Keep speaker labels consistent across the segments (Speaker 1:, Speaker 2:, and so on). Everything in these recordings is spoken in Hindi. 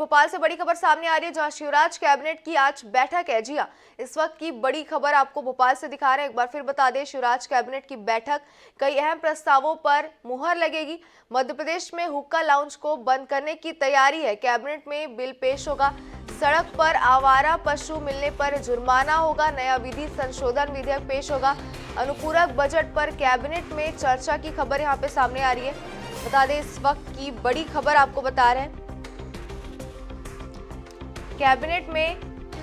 Speaker 1: भोपाल से बड़ी खबर सामने आ रही है जहां शिवराज कैबिनेट की आज बैठक है। जी हां, इस वक्त की बड़ी खबर आपको भोपाल से दिखा रहे हैं। एक बार फिर बता दें, शिवराज कैबिनेट की बैठक, कई अहम प्रस्तावों पर मुहर लगेगी। मध्य प्रदेश में हुक्का लाउंज को बंद करने की तैयारी है। कैबिनेट में बिल पेश होगा। सड़क पर आवारा पशु मिलने पर जुर्माना होगा। नया विधि संशोधन विधेयक पेश होगा। अनुपूरक बजट पर कैबिनेट में चर्चा की खबर यहाँ पे सामने आ रही है। बता दें, इस वक्त की बड़ी खबर आपको बता रहे हैं। कैबिनेट में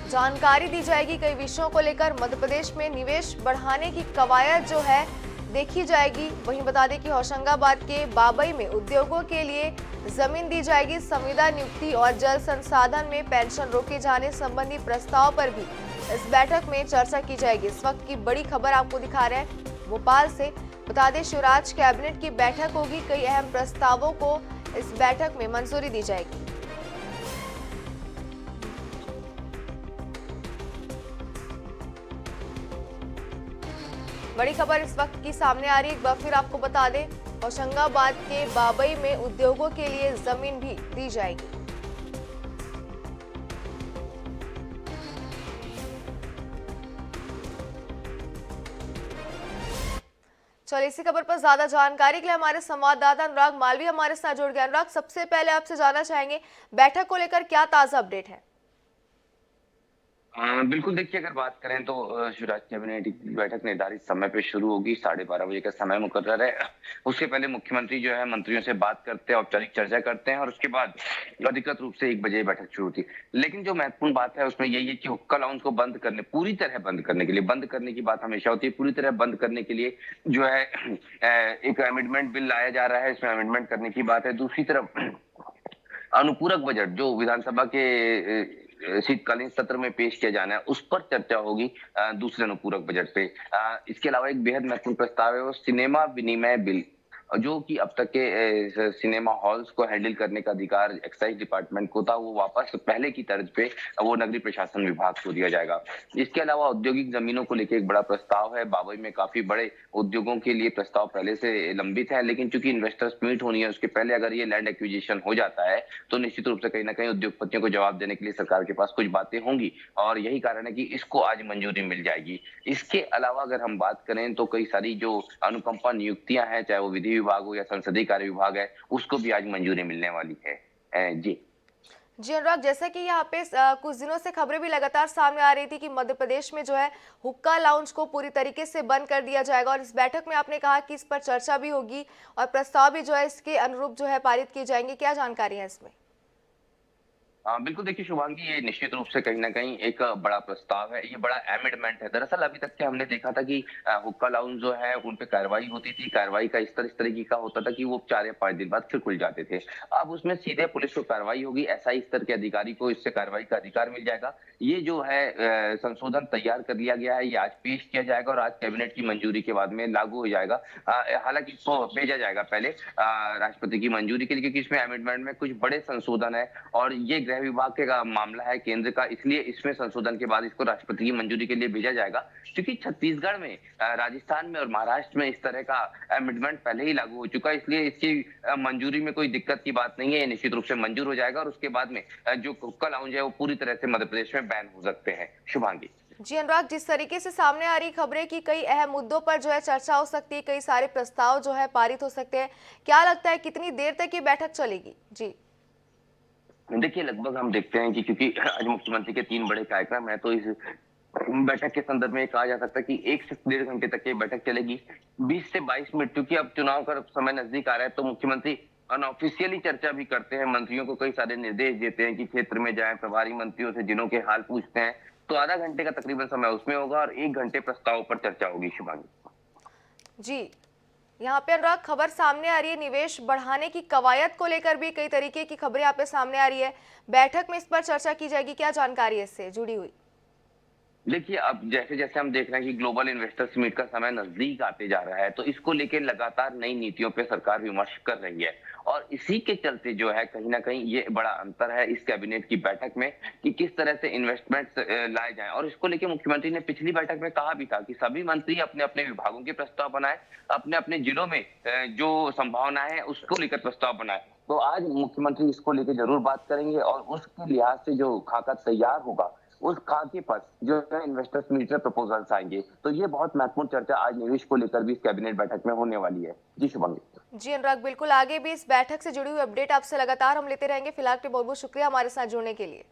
Speaker 1: जानकारी दी जाएगी कई विषयों को लेकर। मध्य प्रदेश में निवेश बढ़ाने की कवायद जो है देखी जाएगी। वहीं बता दें कि होशंगाबाद के बाबई में उद्योगों के लिए जमीन दी जाएगी। संविदा नियुक्ति और जल संसाधन में पेंशन रोके जाने संबंधी प्रस्ताव पर भी इस बैठक में चर्चा की जाएगी। इस वक्त की बड़ी खबर आपको दिखा रहे हैं भोपाल से। बता दें, शिवराज कैबिनेट की बैठक होगी। कई अहम प्रस्तावों को इस बैठक में मंजूरी दी जाएगी। बड़ी खबर इस वक्त की सामने आ रही है। एक बार फिर आपको बता दें, होशंगाबाद के बाबई में उद्योगों के लिए जमीन भी दी जाएगी। चलिए, इसी खबर पर ज्यादा जानकारी के लिए हमारे संवाददाता अनुराग मालवी हमारे साथ जुड़ गए। अनुराग, सबसे पहले आपसे जानना चाहेंगे, बैठक को लेकर क्या ताजा अपडेट है?
Speaker 2: बिल्कुल, देखिए अगर बात करें तो शिवराज कैबिनेट की बैठक निर्धारित समय पे शुरू होगी। 12:30 बजे का समय मुकर्रर है। उसके पहले मुख्यमंत्री जो है मंत्रियों से बात करते हैं, औपचारिक चर्चा करते हैं और उसके बाद अधिकृत रूप से 1 बजे बैठक शुरू होती है। लेकिन जो महत्वपूर्ण बात है उसमें यही है कि हुक्का लाउंज को बंद करने, पूरी तरह बंद करने के लिए, बंद करने की बात हमेशा होती है, पूरी तरह बंद करने के लिए जो है एक अमेंडमेंट बिल लाया जा रहा है। इसमें अमेंडमेंट करने की बात है। दूसरी तरफ अनुपूरक बजट जो विधानसभा के शीतकालीन सत्र में पेश किया जाना है, उस पर चर्चा होगी दूसरे अनुपूरक बजट पे। इसके अलावा एक बेहद महत्वपूर्ण प्रस्ताव है वो सिनेमा विनिमय बिल, जो कि अब तक के सिनेमा हॉल्स को हैंडल करने का अधिकार एक्साइज डिपार्टमेंट को था, वो वापस पहले की तर्ज पे वो नगरीय प्रशासन विभाग को दिया जाएगा। इसके अलावा औद्योगिक जमीनों को लेकर एक बड़ा प्रस्ताव है। बाबई में काफी बड़े उद्योगों के लिए प्रस्ताव पहले से लंबित है, लेकिन चूंकि इन्वेस्टर्स मीट होनी है उसके पहले अगर ये लैंड एक्विजिशन हो जाता है तो निश्चित रूप से कहीं ना कहीं उद्योगपतियों को जवाब देने के लिए सरकार के पास कुछ बातें होंगी और यही कारण है कि इसको आज मंजूरी मिल जाएगी। इसके अलावा अगर हम बात करें तो कई सारी जो अनुकंपा नियुक्तियां हैं, चाहे वो विधि विभाग हो या संसदीय कार्य विभाग है, उसको भी आज मंजूरी मिलने वाली है। जी
Speaker 1: अनुराग, जैसा कि यहाँ पे कुछ दिनों से खबरें भी लगातार सामने आ रही थी कि मध्य प्रदेश में जो है हुक्का लाउंज को पूरी तरीके से बंद कर दिया जाएगा और इस बैठक में आपने कहा कि इस पर चर्चा भी होगी और प्रस्ताव भी जो है इसके अनुरूप जो है पारित किए जाएंगे। क्या जानकारी है इसमें?
Speaker 2: बिल्कुल, देखिए शुभांगी, ये निश्चित रूप से कहीं न कहीं एक बड़ा प्रस्ताव है, ये बड़ा अमेंडमेंट है। दरअसल अभी तक के हमने देखा था कि हुक्का लाउंज जो है उन पे कार्रवाई होती थी, कार्रवाई का स्तर इस तरीके का होता था कि वो 4 या 5 दिन बाद फिर खुल जाते थे। अब उसमें सीधे पुलिस को कार्रवाई होगी, एसआई स्तर के अधिकारी को इससे कार्रवाई का अधिकार मिल जाएगा। ये जो है संशोधन तैयार कर लिया गया है, ये आज पेश किया जाएगा और आज कैबिनेट की मंजूरी के बाद में लागू हो जाएगा। हालाँकि इसको भेजा जाएगा पहले राष्ट्रपति की मंजूरी के लिए, क्योंकि इसमें अमेंडमेंट में कुछ बड़े संशोधन है और ये गृह विभाग के का मामला है केंद्र का, इसलिए इसमें संशोधन के बाद इसको राष्ट्रपति की मंजूरी के लिए भेजा जाएगा। क्योंकि छत्तीसगढ़ में, राजस्थान में और महाराष्ट्र में इस तरह का अमेंडमेंट पहले ही लागू हो चुका है, इसलिए इसकी मंजूरी में कोई दिक्कत की बात नहीं है। ये निश्चित रूप से मंजूर हो जाएगा और उसके बाद में जो हुक्का लाउंज है वो पूरी तरह से मध्य प्रदेश में बैन हो सकते हैं। शुभांगी
Speaker 1: जी अनुराग, जिस तरीके से सामने आ रही खबरें कि कई अहम मुद्दों पर जो है चर्चा हो सकती है, कई सारे प्रस्ताव जो है पारित हो सकते हैं, क्या लगता है कितनी देर तक ये बैठक चलेगी? जी
Speaker 2: देखिए, लगभग हम देखते हैं कि क्योंकि आज मुख्यमंत्री के 3 बड़े कार्यक्रम है, तो इस बैठक के संदर्भ में कहा जा सकता है कि 1 से 1.5 घंटे तक ये बैठक चलेगी। 20 से 22 मिनट, क्योंकि अब चुनाव का समय नजदीक आ रहा है तो मुख्यमंत्री अनऑफिशियली चर्चा भी करते हैं, मंत्रियों को कई सारे निर्देश देते हैं कि क्षेत्र में जाएं, प्रभारी मंत्रियों से जिलों के हाल पूछते हैं। तो आधा घंटे का तकरीबन समय उसमें होगा और 1 घंटे प्रस्ताव पर चर्चा होगी। शुभांगी
Speaker 1: जी, यहाँ पे अनुराग खबर सामने आ रही है, निवेश बढ़ाने की कवायद को लेकर भी कई तरीके की खबरें यहाँ पे सामने आ रही है। बैठक में इस पर चर्चा की जाएगी, क्या जानकारी है इससे जुड़ी हुई?
Speaker 2: देखिए, अब जैसे जैसे हम देख रहे हैं कि ग्लोबल इन्वेस्टर्स मीट का समय नजदीक आते जा रहा है, तो इसको लेकर लगातार नई नीतियों पे सरकार विमर्श कर रही है और इसी के चलते जो है कहीं ना कहीं ये बड़ा अंतर है इस कैबिनेट की बैठक में कि किस तरह से इन्वेस्टमेंट्स लाए जाएं। और इसको लेकर मुख्यमंत्री ने पिछली बैठक में कहा भी था कि सभी मंत्री अपने अपने विभागों के प्रस्ताव बनाए, अपने अपने जिलों में जो संभावना है उसको लेकर प्रस्ताव बनाए तो आज मुख्यमंत्री इसको लेके जरूर बात करेंगे और उसके लिहाज से जो खाका तैयार होगा उस खाके पर जो है इन्वेस्टर्स मीट में प्रपोजल्स आएंगे। तो ये बहुत महत्वपूर्ण चर्चा आज निवेश को लेकर भी इस कैबिनेट बैठक में होने वाली है। जी शुभंगी।
Speaker 1: जी अनुराग, बिल्कुल आगे भी इस बैठक से जुड़ी हुई अपडेट आपसे लगातार हम लेते रहेंगे। फिलहाल के लिए बहुत बहुत शुक्रिया हमारे साथ जुड़ने के लिए।